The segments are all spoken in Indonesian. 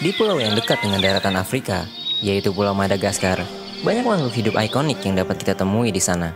Di pulau yang dekat dengan daratan Afrika, yaitu Pulau Madagaskar, banyak makhluk hidup ikonik yang dapat kita temui di sana.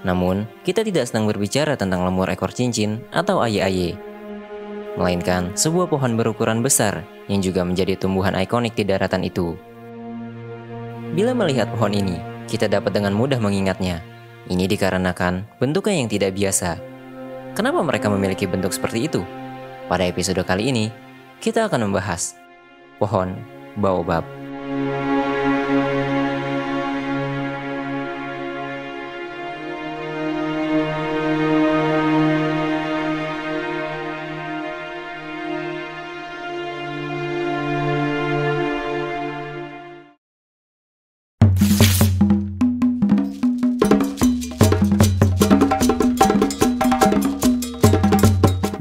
Namun, kita tidak sedang berbicara tentang lemur ekor cincin atau aye-aye, melainkan sebuah pohon berukuran besar yang juga menjadi tumbuhan ikonik di daratan itu. Bila melihat pohon ini, kita dapat dengan mudah mengingatnya. Ini dikarenakan bentuknya yang tidak biasa. Kenapa mereka memiliki bentuk seperti itu? Pada episode kali ini, kita akan membahas pohon baobab.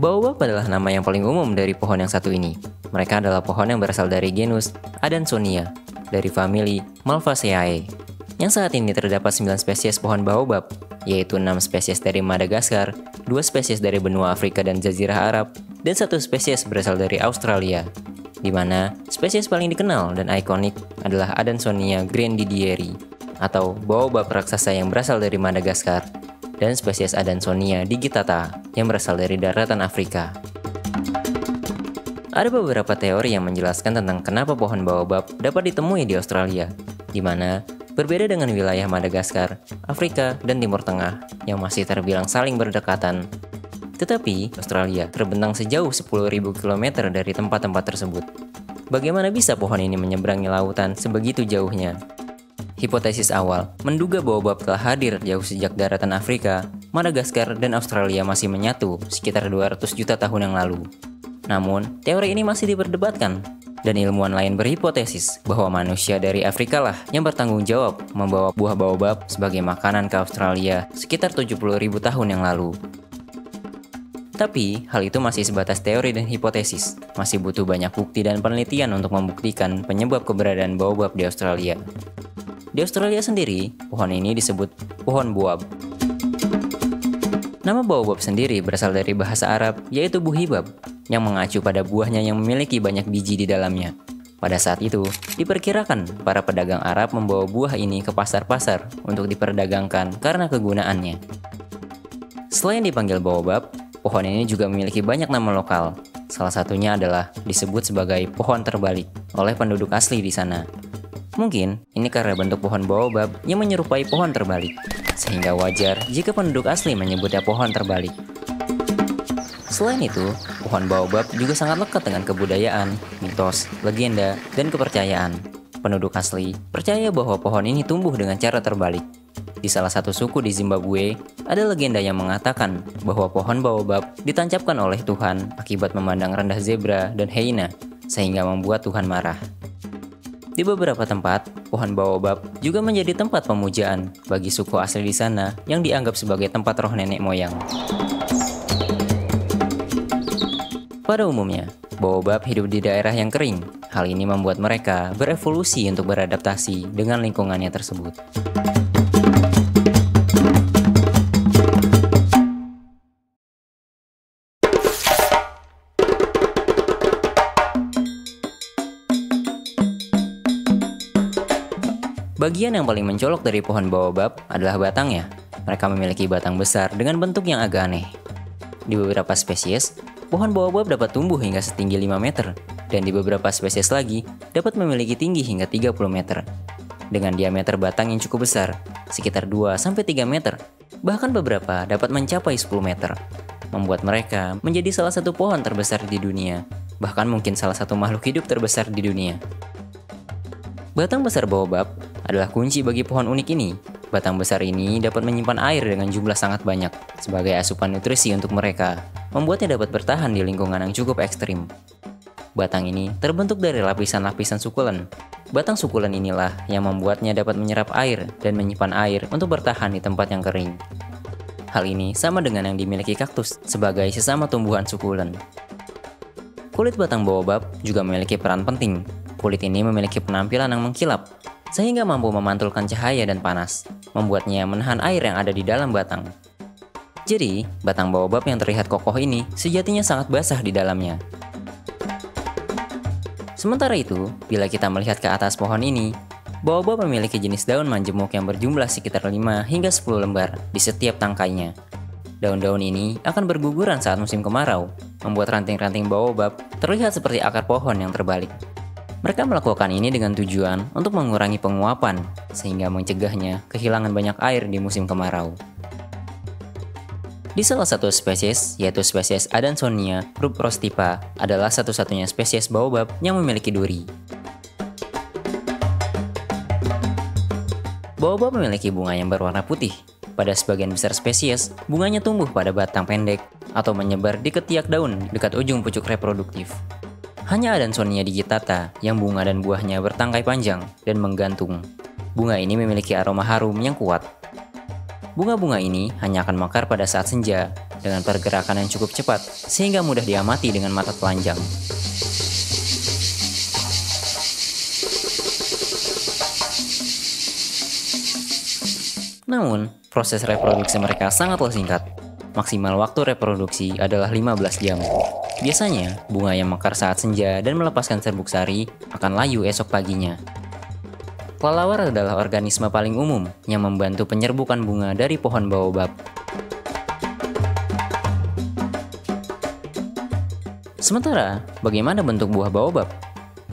Baobab adalah nama yang paling umum dari pohon yang satu ini. Mereka adalah pohon yang berasal dari genus Adansonia, dari famili Malvaceae. Yang saat ini terdapat 9 spesies pohon baobab, yaitu 6 spesies dari Madagaskar, 2 spesies dari benua Afrika dan Jazirah Arab, dan 1 spesies berasal dari Australia. Di mana spesies paling dikenal dan ikonik adalah Adansonia grenadieri, atau baobab raksasa yang berasal dari Madagaskar, dan spesies Adansonia digitata yang berasal dari daratan Afrika. Ada beberapa teori yang menjelaskan tentang kenapa pohon baobab dapat ditemui di Australia, di mana berbeda dengan wilayah Madagaskar, Afrika, dan Timur Tengah yang masih terbilang saling berdekatan. Tetapi, Australia terbentang sejauh 10.000 km dari tempat-tempat tersebut. Bagaimana bisa pohon ini menyeberangi lautan sebegitu jauhnya? Hipotesis awal menduga baobab telah hadir jauh sejak daratan Afrika, Madagaskar, dan Australia masih menyatu sekitar 200 juta tahun yang lalu. Namun, teori ini masih diperdebatkan, dan ilmuwan lain berhipotesis bahwa manusia dari Afrika lah yang bertanggung jawab membawa buah baobab sebagai makanan ke Australia sekitar 70.000 tahun yang lalu. Tapi, hal itu masih sebatas teori dan hipotesis. Masih butuh banyak bukti dan penelitian untuk membuktikan penyebab keberadaan baobab di Australia. Di Australia sendiri, pohon ini disebut pohon boab. Nama baobab sendiri berasal dari bahasa Arab, yaitu buhibab, yang mengacu pada buahnya yang memiliki banyak biji di dalamnya. Pada saat itu, diperkirakan para pedagang Arab membawa buah ini ke pasar-pasar untuk diperdagangkan karena kegunaannya. Selain dipanggil baobab, pohon ini juga memiliki banyak nama lokal. Salah satunya adalah disebut sebagai pohon terbalik oleh penduduk asli di sana. Mungkin ini karena bentuk pohon baobab yang menyerupai pohon terbalik, sehingga wajar jika penduduk asli menyebutnya pohon terbalik. Selain itu, pohon baobab juga sangat lekat dengan kebudayaan, mitos, legenda, dan kepercayaan. Penduduk asli percaya bahwa pohon ini tumbuh dengan cara terbalik. Di salah satu suku di Zimbabwe, ada legenda yang mengatakan bahwa pohon baobab ditancapkan oleh Tuhan akibat memandang rendah zebra dan hyena, sehingga membuat Tuhan marah. Di beberapa tempat, pohon baobab juga menjadi tempat pemujaan bagi suku asli di sana yang dianggap sebagai tempat roh nenek moyang. Pada umumnya, baobab hidup di daerah yang kering. Hal ini membuat mereka berevolusi untuk beradaptasi dengan lingkungannya tersebut. Bagian yang paling mencolok dari pohon baobab adalah batangnya. Mereka memiliki batang besar dengan bentuk yang agak aneh. Di beberapa spesies, pohon baobab dapat tumbuh hingga setinggi 5 meter, dan di beberapa spesies lagi dapat memiliki tinggi hingga 30 meter. Dengan diameter batang yang cukup besar, sekitar 2-3 meter, bahkan beberapa dapat mencapai 10 meter, membuat mereka menjadi salah satu pohon terbesar di dunia, bahkan mungkin salah satu makhluk hidup terbesar di dunia. Batang besar baobab adalah kunci bagi pohon unik ini. Batang besar ini dapat menyimpan air dengan jumlah sangat banyak sebagai asupan nutrisi untuk mereka, membuatnya dapat bertahan di lingkungan yang cukup ekstrim. Batang ini terbentuk dari lapisan-lapisan sukulen. Batang sukulen inilah yang membuatnya dapat menyerap air dan menyimpan air untuk bertahan di tempat yang kering. Hal ini sama dengan yang dimiliki kaktus sebagai sesama tumbuhan sukulen. Kulit batang baobab juga memiliki peran penting. Kulit ini memiliki penampilan yang mengkilap, sehingga mampu memantulkan cahaya dan panas, membuatnya menahan air yang ada di dalam batang. Jadi, batang baobab yang terlihat kokoh ini sejatinya sangat basah di dalamnya. Sementara itu, bila kita melihat ke atas pohon ini, baobab memiliki jenis daun majemuk yang berjumlah sekitar 5 hingga 10 lembar di setiap tangkainya. Daun-daun ini akan berguguran saat musim kemarau, membuat ranting-ranting baobab terlihat seperti akar pohon yang terbalik. Mereka melakukan ini dengan tujuan untuk mengurangi penguapan, sehingga mencegahnya kehilangan banyak air di musim kemarau. Di salah satu spesies, yaitu spesies Adansonia rubrostipa, adalah satu-satunya spesies baobab yang memiliki duri. Baobab memiliki bunga yang berwarna putih. Pada sebagian besar spesies, bunganya tumbuh pada batang pendek atau menyebar di ketiak daun dekat ujung pucuk reproduktif. Hanya Adansonia digitata yang bunga dan buahnya bertangkai panjang dan menggantung. Bunga ini memiliki aroma harum yang kuat. Bunga-bunga ini hanya akan mekar pada saat senja dengan pergerakan yang cukup cepat sehingga mudah diamati dengan mata telanjang. Namun, proses reproduksi mereka sangatlah singkat. Maksimal waktu reproduksi adalah 15 jam. Biasanya, bunga yang mekar saat senja dan melepaskan serbuk sari akan layu esok paginya. Kelelawar adalah organisme paling umum yang membantu penyerbukan bunga dari pohon baobab. Sementara, bagaimana bentuk buah baobab?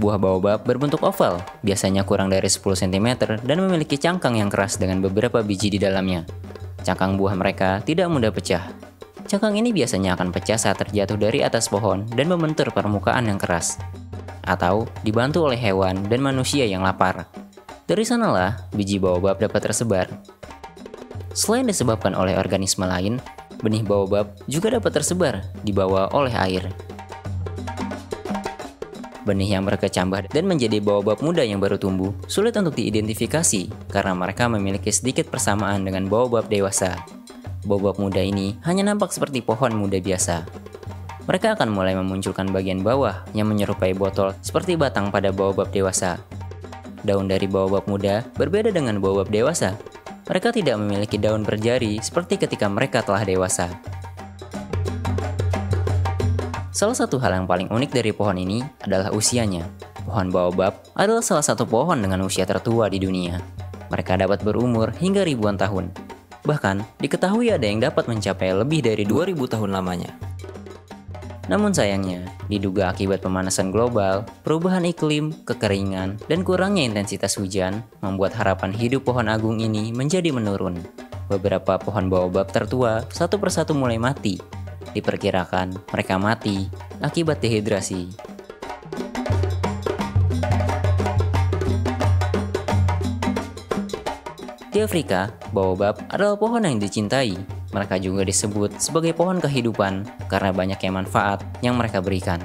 Buah baobab berbentuk oval, biasanya kurang dari 10 cm dan memiliki cangkang yang keras dengan beberapa biji di dalamnya. Cangkang buah mereka tidak mudah pecah. Cangkang ini biasanya akan pecah saat terjatuh dari atas pohon dan membentur permukaan yang keras, atau dibantu oleh hewan dan manusia yang lapar. Dari sanalah biji baobab dapat tersebar. Selain disebabkan oleh organisme lain, benih baobab juga dapat tersebar dibawa oleh air. Benih yang berkecambah dan menjadi baobab muda yang baru tumbuh sulit untuk diidentifikasi karena mereka memiliki sedikit persamaan dengan baobab dewasa. Baobab muda ini hanya nampak seperti pohon muda biasa. Mereka akan mulai memunculkan bagian bawah yang menyerupai botol seperti batang pada baobab dewasa. Daun dari baobab muda berbeda dengan baobab dewasa. Mereka tidak memiliki daun berjari seperti ketika mereka telah dewasa. Salah satu hal yang paling unik dari pohon ini adalah usianya. Pohon baobab adalah salah satu pohon dengan usia tertua di dunia. Mereka dapat berumur hingga ribuan tahun. Bahkan, diketahui ada yang dapat mencapai lebih dari 2000 tahun lamanya. Namun sayangnya, diduga akibat pemanasan global, perubahan iklim, kekeringan, dan kurangnya intensitas hujan, membuat harapan hidup pohon agung ini menjadi menurun. Beberapa pohon baobab tertua satu persatu mulai mati. Diperkirakan mereka mati akibat dehidrasi. Di Afrika, baobab adalah pohon yang dicintai. Mereka juga disebut sebagai pohon kehidupan karena banyaknya manfaat yang mereka berikan.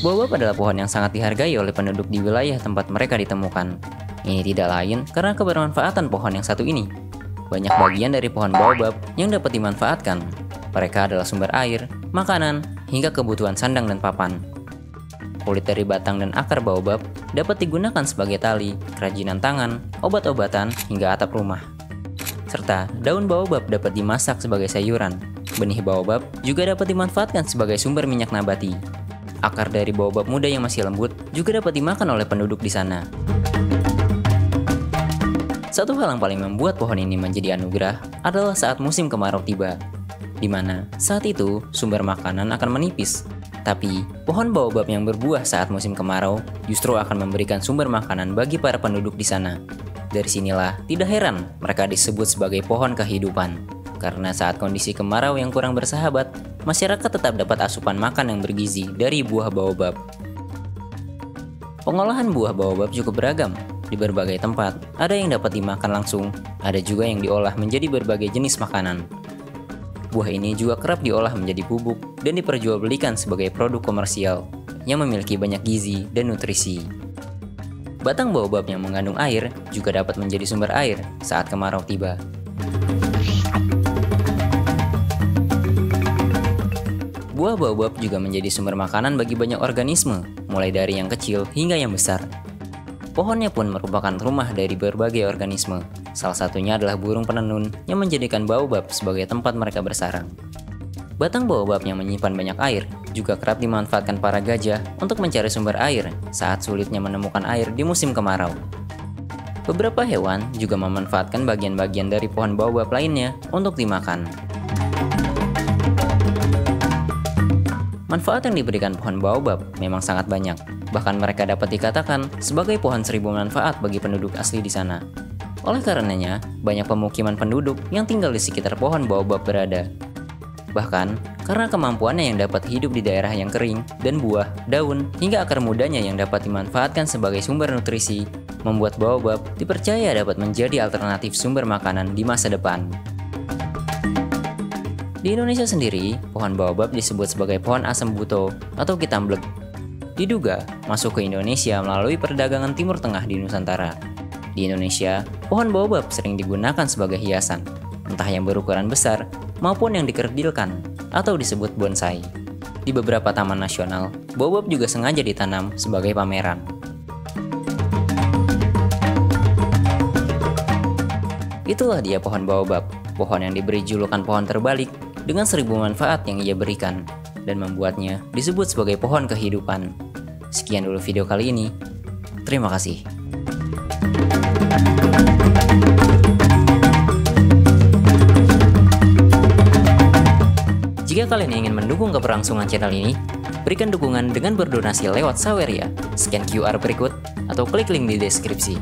Baobab adalah pohon yang sangat dihargai oleh penduduk di wilayah tempat mereka ditemukan. Ini tidak lain karena kebermanfaatan pohon yang satu ini. Banyak bagian dari pohon baobab yang dapat dimanfaatkan. Mereka adalah sumber air, makanan, hingga kebutuhan sandang dan papan. Kulit dari batang dan akar baobab dapat digunakan sebagai tali, kerajinan tangan, obat-obatan, hingga atap rumah. Serta daun baobab dapat dimasak sebagai sayuran. Benih baobab juga dapat dimanfaatkan sebagai sumber minyak nabati. Akar dari baobab muda yang masih lembut juga dapat dimakan oleh penduduk di sana. Satu hal yang paling membuat pohon ini menjadi anugerah adalah saat musim kemarau tiba, di mana saat itu sumber makanan akan menipis. Tapi, pohon baobab yang berbuah saat musim kemarau justru akan memberikan sumber makanan bagi para penduduk di sana. Dari sinilah tidak heran mereka disebut sebagai pohon kehidupan, karena saat kondisi kemarau yang kurang bersahabat, masyarakat tetap dapat asupan makan yang bergizi dari buah baobab. Pengolahan buah baobab cukup beragam. Di berbagai tempat, ada yang dapat dimakan langsung, ada juga yang diolah menjadi berbagai jenis makanan. Buah ini juga kerap diolah menjadi bubuk dan diperjualbelikan sebagai produk komersial yang memiliki banyak gizi dan nutrisi. Batang baobab yang mengandung air juga dapat menjadi sumber air saat kemarau tiba. Buah baobab juga menjadi sumber makanan bagi banyak organisme, mulai dari yang kecil hingga yang besar. Pohonnya pun merupakan rumah dari berbagai organisme. Salah satunya adalah burung penenun yang menjadikan baobab sebagai tempat mereka bersarang. Batang baobab yang menyimpan banyak air juga kerap dimanfaatkan para gajah untuk mencari sumber air saat sulitnya menemukan air di musim kemarau. Beberapa hewan juga memanfaatkan bagian-bagian dari pohon baobab lainnya untuk dimakan. Manfaat yang diberikan pohon baobab memang sangat banyak, bahkan mereka dapat dikatakan sebagai pohon seribu manfaat bagi penduduk asli di sana. Oleh karenanya, banyak pemukiman penduduk yang tinggal di sekitar pohon baobab berada. Bahkan, karena kemampuannya yang dapat hidup di daerah yang kering, dan buah, daun, hingga akar mudanya yang dapat dimanfaatkan sebagai sumber nutrisi, membuat baobab dipercaya dapat menjadi alternatif sumber makanan di masa depan. Di Indonesia sendiri, pohon baobab disebut sebagai pohon asem buto atau kitamblek. Diduga masuk ke Indonesia melalui perdagangan Timur Tengah di Nusantara. Di Indonesia, pohon baobab sering digunakan sebagai hiasan, entah yang berukuran besar maupun yang dikerdilkan atau disebut bonsai. Di beberapa taman nasional, baobab juga sengaja ditanam sebagai pameran. Itulah dia pohon baobab, pohon yang diberi julukan pohon terbalik dengan 1000 manfaat yang ia berikan, dan membuatnya disebut sebagai pohon kehidupan. Sekian dulu video kali ini. Terima kasih. Jika kalian ingin mendukung keberlangsungan channel ini, berikan dukungan dengan berdonasi lewat Saweria, scan QR berikut, atau klik link di deskripsi.